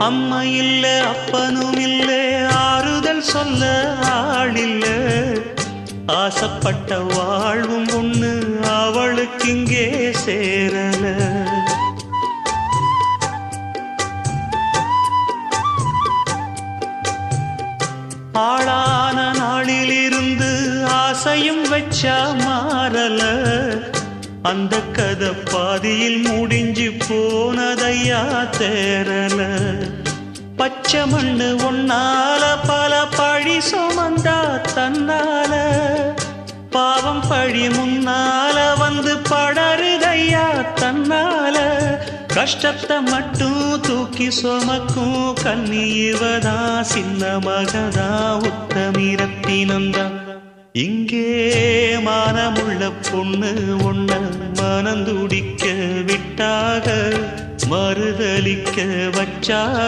அம்மா இல்ல அப்பனும் இல்ல ஆறுதல் சொல்ல ஆளில்ல ஆசைப்பட்ட வாழ்வும் ஒண்ணு அவளுக்கு இங்கே சேரல ஆளான நாளிலிருந்து ஆசையும் வச்சா மாறல அந்த கதை பாதியில் முடிஞ்சு போனதையா தேரல பச்சை மண்ணு ஒன்னால பல பழி சுமந்தா தன்னால பாவம் பழி முன்னால வந்து படருதையா தன்னால கஷ்டத்தை மட்டும் தூக்கி சுமக்கும் கண்ணீவதா சின்ன மகதா உத்தமிரத்தினந்தா இங்கே மானமுள்ள பொண்ணு ஒண்ண மனந்துடிக்க விட்டாக மறுதலிக்க வச்சா